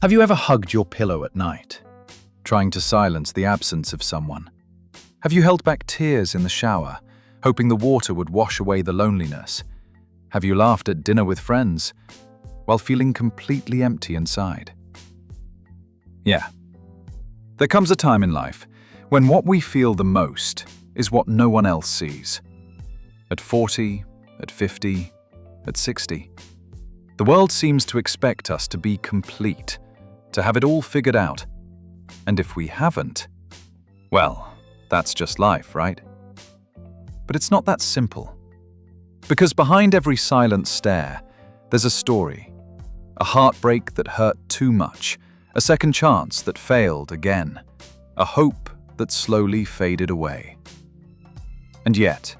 Have you ever hugged your pillow at night, trying to silence the absence of someone? Have you held back tears in the shower, hoping the water would wash away the loneliness? Have you laughed at dinner with friends, while feeling completely empty inside? Yeah. There comes a time in life when what we feel the most is what no one else sees. At 40, at 50, at 60. The world seems to expect us to be complete, to have it all figured out. And if we haven't, well, that's just life, right? But it's not that simple. Because behind every silent stare, there's a story. A heartbreak that hurt too much, a second chance that failed again, a hope that slowly faded away. And yet,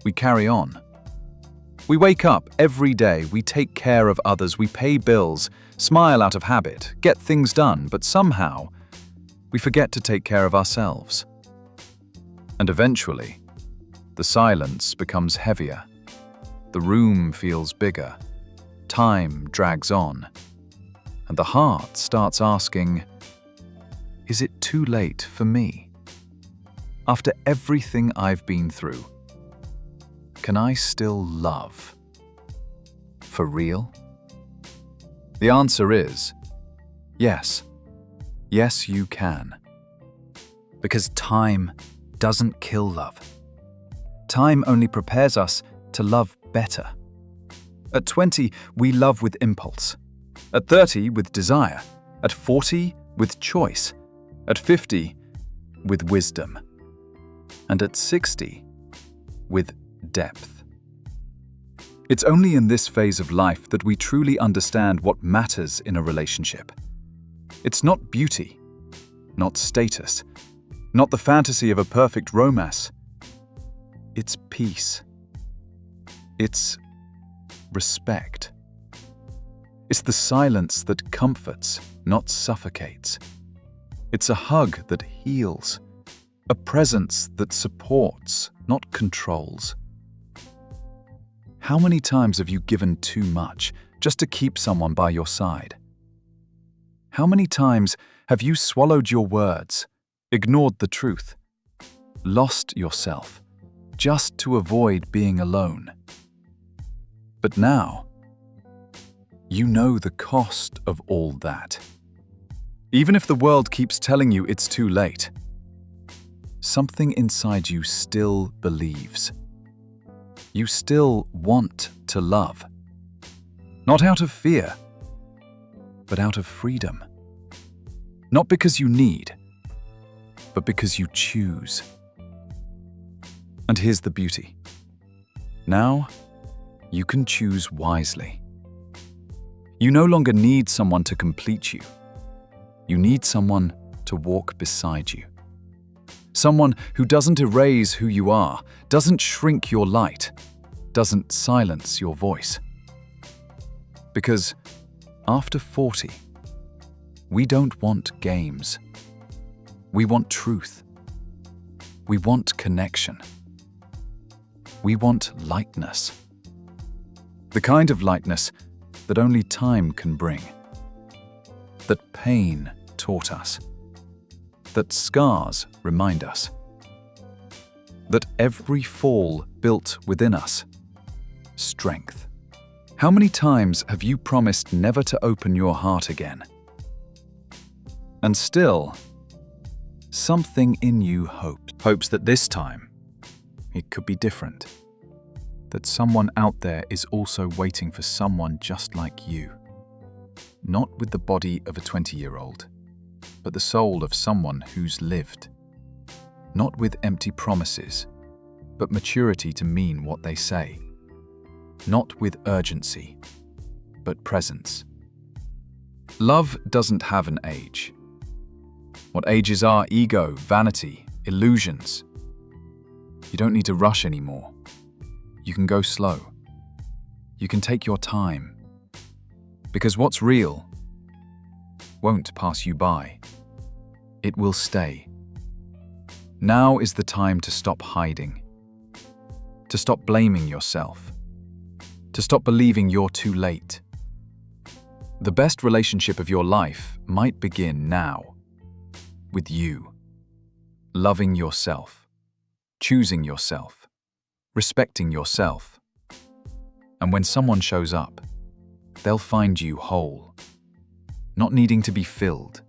we carry on. We wake up every day, we take care of others, we pay bills, smile out of habit, get things done, but somehow, we forget to take care of ourselves. And eventually, the silence becomes heavier. The room feels bigger. Time drags on. And the heart starts asking, is it too late for me? After everything I've been through, can I still love? For real? The answer is yes. Yes, you can. Because time doesn't kill love. Time only prepares us to love better. At 20, we love with impulse. At 30, with desire. At 40, with choice. At 50, with wisdom. And at 60, with depth. It's only in this phase of life that we truly understand what matters in a relationship. It's not beauty, not status, not the fantasy of a perfect romance. It's peace. It's respect. It's the silence that comforts, not suffocates. It's a hug that heals, a presence that supports, not controls. How many times have you given too much just to keep someone by your side? How many times have you swallowed your words, ignored the truth, lost yourself, just to avoid being alone? But now, you know the cost of all that. Even if the world keeps telling you it's too late, something inside you still believes. You still want to love. Not out of fear, but out of freedom. Not because you need, but because you choose. And here's the beauty. Now, you can choose wisely. You no longer need someone to complete you. You need someone to walk beside you. Someone who doesn't erase who you are, doesn't shrink your light, doesn't silence your voice. Because after 40, we don't want games. We want truth. We want connection. We want lightness. The kind of lightness that only time can bring. That pain taught us. That scars remind us. That every fall built within us strength. How many times have you promised never to open your heart again? And still, something in you hopes that this time it could be different. That someone out there is also waiting for someone just like you. Not with the body of a 20-year-old, but the soul of someone who's lived. Not with empty promises, but maturity to mean what they say. Not with urgency, but presence. Love doesn't have an age. What ages are ego, vanity, illusions. You don't need to rush anymore. You can go slow. You can take your time. Because what's real won't pass you by. It will stay. Now is the time to stop hiding. To stop blaming yourself. To stop believing you're too late. The best relationship of your life might begin now, with you. Loving yourself, choosing yourself, respecting yourself. And when someone shows up, they'll find you whole, not needing to be filled,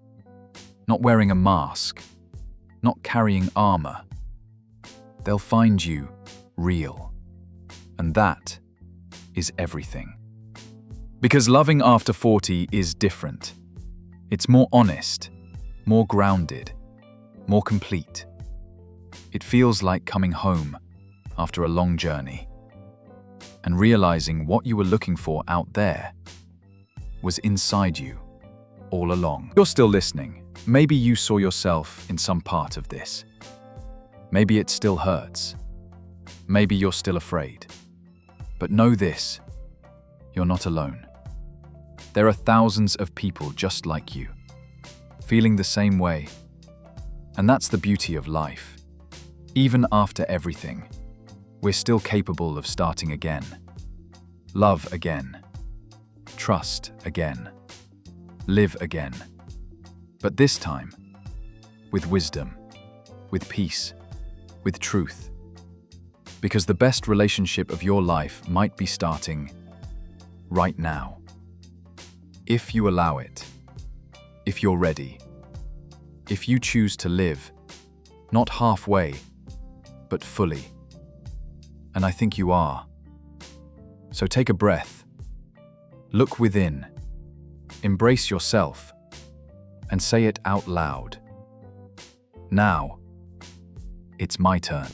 not wearing a mask, not carrying armor. They'll find you real. And that is everything. Because loving after 40 is different. It's more honest, more grounded, more complete. It feels like coming home after a long journey and realizing what you were looking for out there was inside you all along. You're still listening. Maybe you saw yourself in some part of this. Maybe it still hurts. Maybe you're still afraid. But know this, you're not alone. There are thousands of people just like you, feeling the same way. And that's the beauty of life. Even after everything, we're still capable of starting again. Love again. Trust again. Live again. But this time, with wisdom, with peace, with truth. Because the best relationship of your life might be starting right now. If you allow it, if you're ready, if you choose to live, not halfway, but fully. And I think you are. So take a breath, look within, embrace yourself, and say it out loud. Now, it's my turn.